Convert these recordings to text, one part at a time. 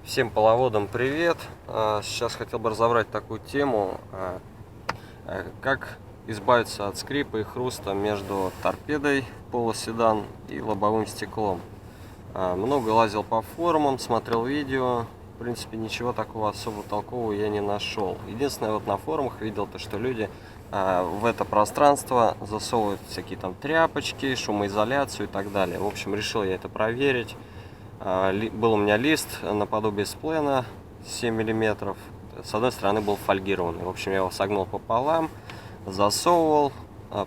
Всем половодам привет! Сейчас хотел бы разобрать такую тему, как избавиться от скрипа и хруста между торпедой полуседан и лобовым стеклом. Много лазил по форумам, смотрел видео, в принципе ничего такого особо толкового я не нашел. Единственное, вот на форумах видел то, что люди в это пространство засовывают всякие там тряпочки, шумоизоляцию и так далее. В общем, решил я это проверить. Был у меня лист наподобие сплена 7 мм. С одной стороны был фольгированный. В общем, я его согнул пополам, засовывал,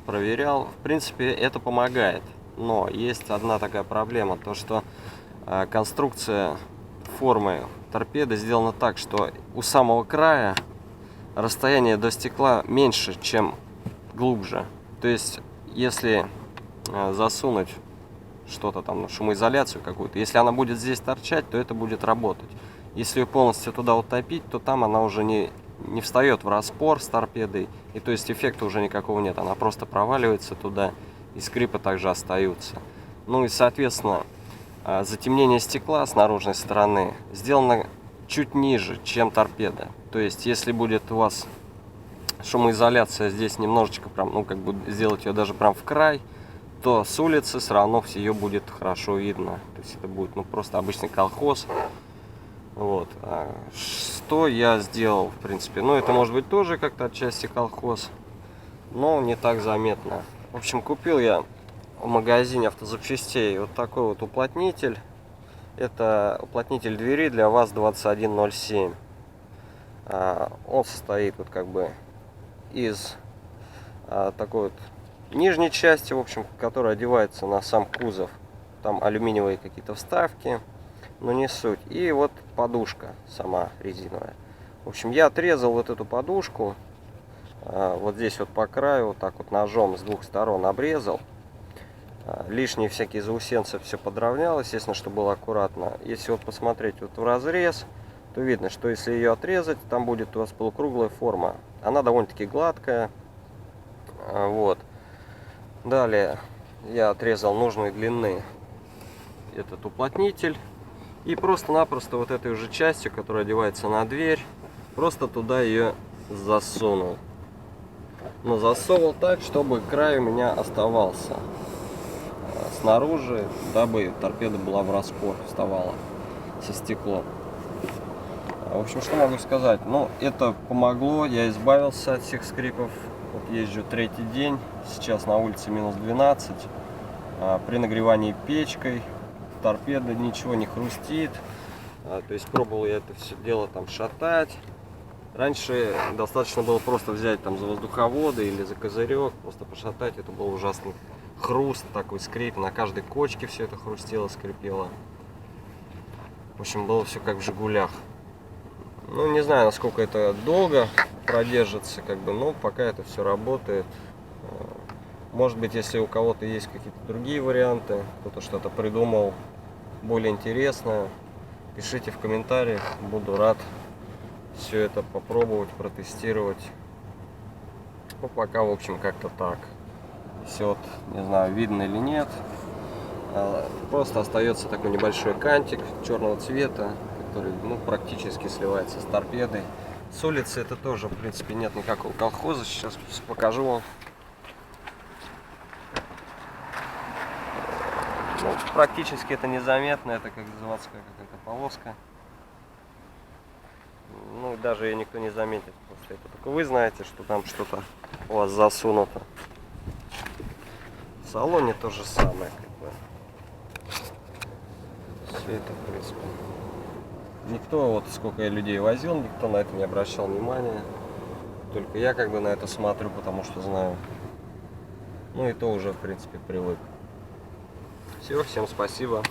проверял. В принципе, это помогает. Но есть одна такая проблема, то что конструкция формы торпеды сделана так, что у самого края расстояние до стекла меньше, чем глубже. То есть, если засунуть что-то там, шумоизоляцию какую-то, если она будет здесь торчать, то это будет работать. Если ее полностью туда утопить, то там она уже не встает в распор с торпедой, и то есть эффекта уже никакого нет, она просто проваливается туда, и скрипы также остаются. Ну и соответственно затемнение стекла с наружной стороны сделано чуть ниже, чем торпеда. То есть если будет у вас шумоизоляция здесь немножечко прям, ну как бы сделать ее даже прям в край, то с улицы все равно ее будет хорошо видно. То есть это будет просто обычный колхоз. Вот. Что я сделал, в принципе? Ну, это может быть тоже как-то отчасти колхоз, но не так заметно. В общем, купил я в магазине автозапчастей вот такой вот уплотнитель. Это уплотнитель двери для ВАЗ-2107. Он состоит вот как бы из такой вот нижней части, в общем, которая одевается на сам кузов. Там алюминиевые какие-то вставки, но не суть. И вот подушка сама резиновая. В общем, я отрезал вот эту подушку. Вот здесь вот по краю, вот так вот ножом с двух сторон обрезал. Лишние всякие заусенцы все подровнял, естественно, чтобы было аккуратно. Если вот посмотреть вот в разрез, то видно, что если ее отрезать, там будет у вас полукруглая форма. Она довольно-таки гладкая. Вот. Далее я отрезал нужной длины этот уплотнитель и просто-напросто вот этой уже частью, которая одевается на дверь, просто туда ее засунул. Но засовывал так, чтобы край у меня оставался снаружи, дабы торпеда была в распор, вставала со стеклом. В общем, что могу сказать? Ну, это помогло, я избавился от всех скрипов. Вот езжу третий день, сейчас на улице минус 12. При нагревании печкой торпеда ничего не хрустит. То есть пробовал я это все дело там шатать. Раньше достаточно было просто взять там за воздуховоды или за козырек, просто пошатать. Это был ужасный хруст, такой скрип. На каждой кочке все это хрустело, скрипело. В общем, было все как в Жигулях. Ну, не знаю, насколько это долго продержится, как бы, но пока это все работает. Может быть, если у кого-то есть какие-то другие варианты, кто-то что-то придумал более интересное, пишите в комментариях, буду рад все это попробовать, протестировать. Ну, пока, в общем, как-то так. Все, вот, не знаю, видно или нет. Просто остается такой небольшой кантик черного цвета, который, ну, практически сливается с торпедой. С улицы это тоже, в принципе, нет никакого колхоза. Сейчас покажу вам. Ну, практически это незаметно. Это как заводская какая-то полоска. Ну, даже ее никто не заметит после этого. Только вы знаете, что там что-то у вас засунуто. В салоне то же самое, как бы. Все это, в принципе. Никто, вот сколько я людей возил, никто на это не обращал внимания. Только я как бы на это смотрю, потому что знаю. Ну и то уже, в принципе, привык. Все, всем спасибо.